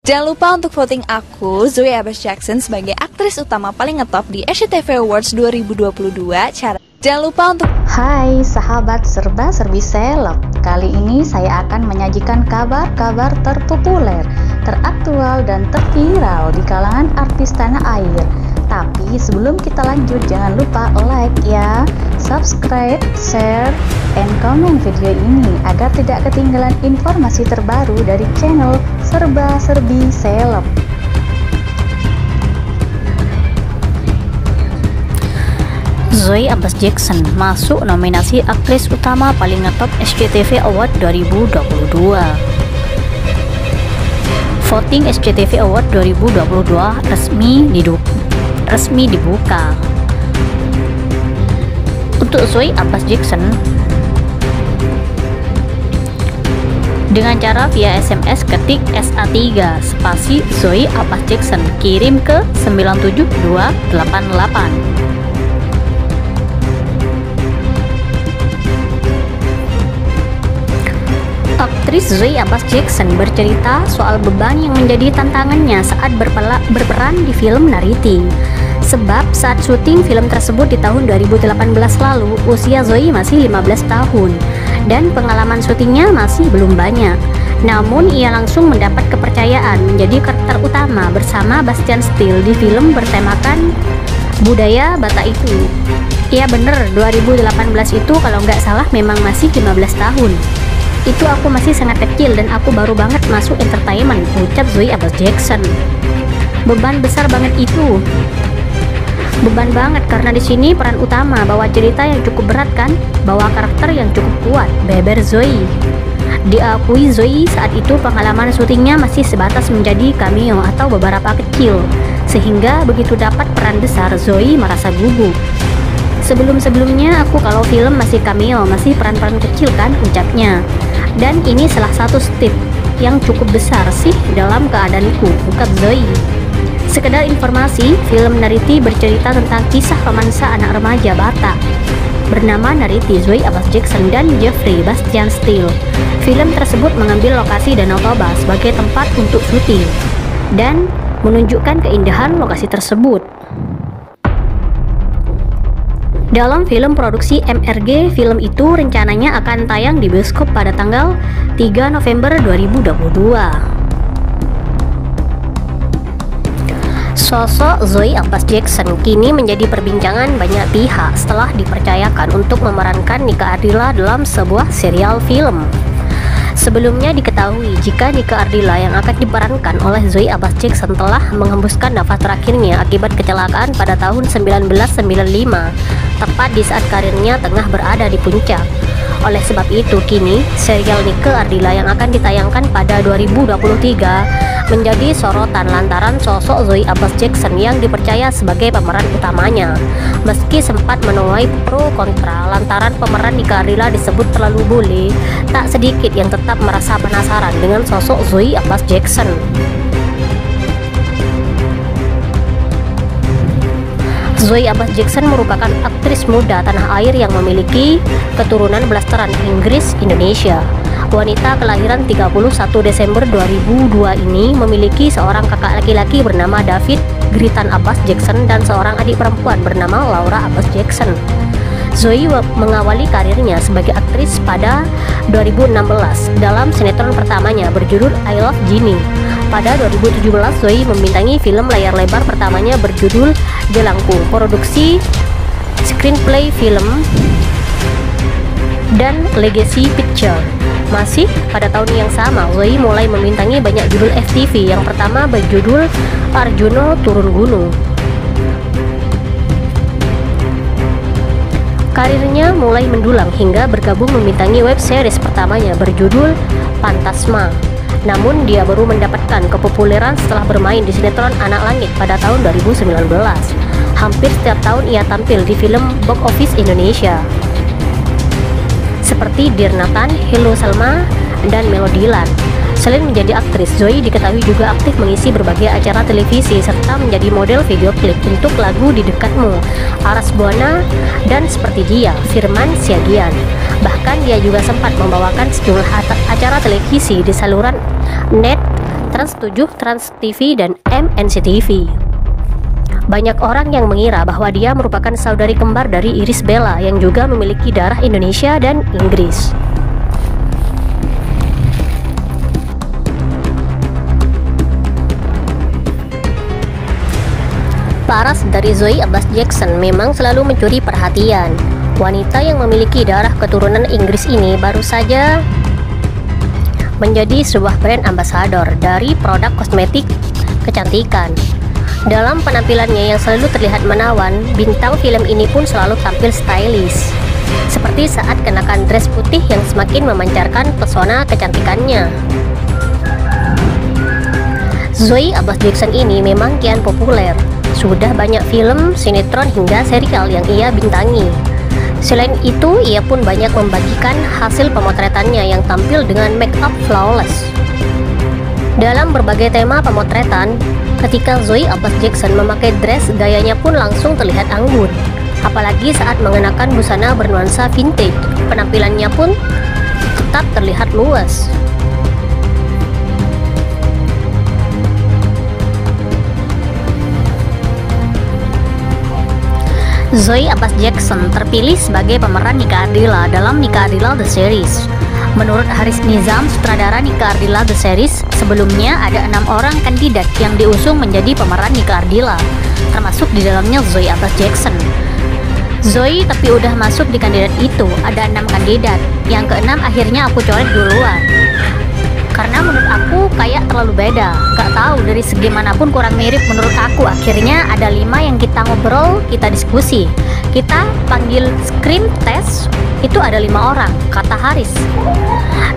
Jangan lupa untuk voting aku, Zoe Abbas Jackson, sebagai aktris utama paling ngetop di SCTV Awards 2022. Jangan lupa untuk... Hai sahabat serba-serbi seleb, kali ini saya akan menyajikan kabar-kabar terpopuler, teraktual, dan terviral di kalangan artis tanah air. Tapi sebelum kita lanjut, jangan lupa like ya, subscribe, share, and komen video ini agar tidak ketinggalan informasi terbaru dari channel Serba-Serbi Seleb. Zoe Abbas Jackson masuk nominasi aktris utama paling ngetop SCTV Award 2022. Voting SCTV Award 2022 resmi dibuka. Untuk Zoe Abbas Jackson, dengan cara via SMS ketik SA3 spasi Zoe Abbas Jackson, kirim ke 97288. Aktris Zoe Abbas Jackson bercerita soal beban yang menjadi tantangannya saat berperan di film Nariti. Sebab saat syuting film tersebut di tahun 2018 lalu, usia Zoe masih 15 tahun dan pengalaman syutingnya masih belum banyak. Namun ia langsung mendapat kepercayaan menjadi karakter utama bersama Bastian Steele di film bertemakan budaya Batak itu. Iya bener, 2018 itu kalau nggak salah memang masih 15 tahun. Itu aku masih sangat kecil dan aku baru banget masuk entertainment, ucap Zoe Abbas Jackson. Beban besar banget itu. Beban banget karena di sini peran utama bawa cerita yang cukup berat kan, bawa karakter yang cukup kuat, beber Zoe. Diakui Zoe saat itu pengalaman syutingnya masih sebatas menjadi cameo atau beberapa kecil, sehingga begitu dapat peran besar Zoe merasa gugup. Sebelum-sebelumnya aku kalau film masih cameo, masih peran-peran kecil kan, ucapnya. Dan ini salah satu step yang cukup besar sih dalam keadaanku, ungkap Zoe. Sekedar informasi, film Nariti bercerita tentang kisah romansa anak remaja Batak bernama Nariti, Zoe Abbas Jackson dan Jeffrey Bastian Steele. Film tersebut mengambil lokasi Danau Toba sebagai tempat untuk syuting dan menunjukkan keindahan lokasi tersebut. Dalam film produksi MRG, film itu rencananya akan tayang di bioskop pada tanggal 3 November 2022. Sosok Zoe Abbas Jackson kini menjadi perbincangan banyak pihak setelah dipercayakan untuk memerankan Nika Ardila dalam sebuah serial film. Sebelumnya diketahui jika Nika Ardila yang akan diperankan oleh Zoe Abbas Jackson telah menghembuskan nafas terakhirnya akibat kecelakaan pada tahun 1995, tepat di saat karirnya tengah berada di puncak. Oleh sebab itu, kini serial Nika Ardila yang akan ditayangkan pada 2023 menjadi sorotan lantaran sosok Zoe Abbas Jackson yang dipercaya sebagai pemeran utamanya. Meski sempat menuai pro kontra lantaran pemeran Nika Ardila disebut terlalu bule, tak sedikit yang tetap merasa penasaran dengan sosok Zoe Abbas Jackson. Zoe Abbas Jackson merupakan aktris muda tanah air yang memiliki keturunan blasteran Inggris Indonesia. Wanita kelahiran 31 Desember 2002 ini memiliki seorang kakak laki-laki bernama David Gritan Abbas Jackson dan seorang adik perempuan bernama Laura Abbas Jackson. Zoe mengawali karirnya sebagai aktris pada 2016 dalam sinetron pertamanya berjudul I Love Ginny. Pada 2017 Zoe membintangi film layar lebar pertamanya berjudul Jelangkung, produksi screenplay film dan Legacy Picture. Masih pada tahun yang sama, Zoe mulai membintangi banyak judul FTV. Yang pertama berjudul Arjuno Turun Gunung. Karirnya mulai mendulang hingga bergabung membintangi web series pertamanya berjudul Pantasma. Namun dia baru mendapatkan kepopuleran setelah bermain di sinetron Anak Langit pada tahun 2019. Hampir setiap tahun ia tampil di film box office Indonesia seperti Dear Nathan, Hello Salma, dan Melodiland. Selain menjadi aktris, Zoe diketahui juga aktif mengisi berbagai acara televisi serta menjadi model video klip untuk lagu Di Dekatmu, Aras Buana, dan Seperti Dia, Firman Siagian. Bahkan dia juga sempat membawakan sejumlah acara televisi di saluran net Trans 7, Trans TV, dan MNCTV. Banyak orang yang mengira bahwa dia merupakan saudari kembar dari Irish Bella yang juga memiliki darah Indonesia dan Inggris. Paras dari Zoe Abbas Jackson memang selalu mencuri perhatian. Wanita yang memiliki darah keturunan Inggris ini baru saja menjadi sebuah brand ambassador dari produk kosmetik kecantikan. Dalam penampilannya yang selalu terlihat menawan, bintang film ini pun selalu tampil stylish, seperti saat kenakan dress putih yang semakin memancarkan pesona kecantikannya. Zoe Abbas Jackson ini memang kian populer. Sudah banyak film, sinetron hingga serial yang ia bintangi. Selain itu, ia pun banyak membagikan hasil pemotretannya yang tampil dengan make up flawless. Dalam berbagai tema pemotretan, ketika Zoe Abbas Jackson memakai dress, gayanya pun langsung terlihat anggun. Apalagi saat mengenakan busana bernuansa vintage, penampilannya pun tetap terlihat luas. Zoe Abbas Jackson terpilih sebagai pemeran Nika Ardila dalam Nika Ardila The Series. Menurut Haris Nizam, sutradara Nika Ardila The Series, sebelumnya ada 6 orang kandidat yang diusung menjadi pemeran Nika Ardila, termasuk di dalamnya Zoe Abbas Jackson. Zoe tapi udah masuk di kandidat itu, ada 6 kandidat. Yang ke-6 akhirnya aku coret duluan. Karena menurut aku kayak terlalu beda, gak tahu dari segi manapun kurang mirip menurut aku. Akhirnya ada 5 yang kita ngobrol, kita diskusi, kita panggil screen test. Itu ada 5 orang, kata Haris.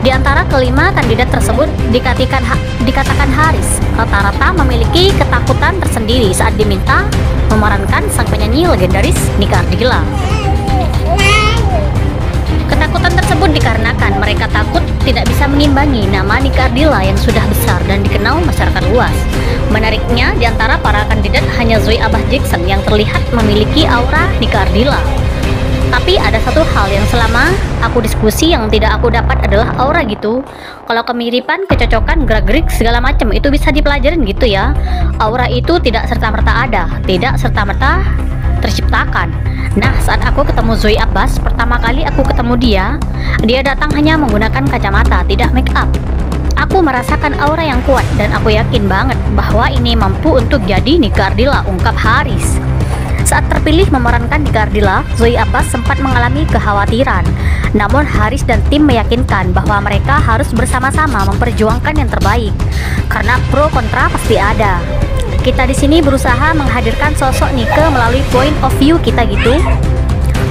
Di antara kelima kandidat tersebut dikatakan Haris rata-rata memiliki ketakutan tersendiri saat diminta memerankan sang penyanyi legendaris Nika Ardila. Ketakutan tersebut dikarenakan mereka takut tidak bisa mengimbangi nama Nika Ardila yang sudah besar dan dikenal masyarakat luas. Menariknya, di antara para kandidat hanya Zoe Abbas Jackson yang terlihat memiliki aura Nika Ardila. Tapi ada satu hal yang selama aku diskusi yang tidak aku dapat adalah aura gitu. Kalau kemiripan, kecocokan, gerak-gerik segala macam itu bisa dipelajarin gitu ya. Aura itu tidak serta-merta ada, tidak serta-merta terciptakan. Nah, saat aku ketemu Zoe Abbas, pertama kali aku ketemu dia datang hanya menggunakan kacamata, tidak make up. Aku merasakan aura yang kuat dan aku yakin banget bahwa ini mampu untuk jadi Nika Ardila, ungkap Haris. Saat terpilih memerankan Nika Ardila, Zoe Abbas sempat mengalami kekhawatiran. Namun Haris dan tim meyakinkan bahwa mereka harus bersama-sama memperjuangkan yang terbaik. Karena pro kontra pasti ada. Kita di sini berusaha menghadirkan sosok Nika melalui point of view kita gitu.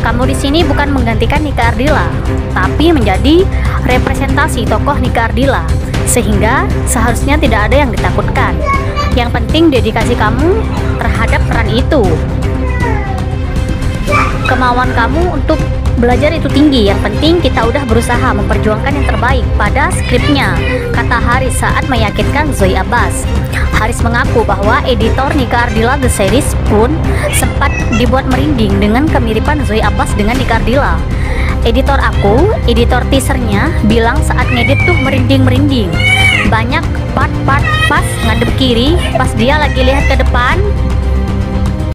Kamu di sini bukan menggantikan Nika Ardila, tapi menjadi representasi tokoh Nika Ardila, sehingga seharusnya tidak ada yang ditakutkan. Yang penting dedikasi kamu terhadap peran itu. Kemauan kamu untuk belajar itu tinggi, yang penting kita udah berusaha memperjuangkan yang terbaik pada skripnya, kata Haris saat meyakinkan Zoe Abbas. Haris mengaku bahwa editor Nika Ardila The Series pun sempat dibuat merinding dengan kemiripan Zoe Abbas dengan Nika Ardila. Editor teasernya bilang saat ngedit tuh merinding-merinding. Banyak part-part pas ngadep kiri, pas dia lagi lihat ke depan,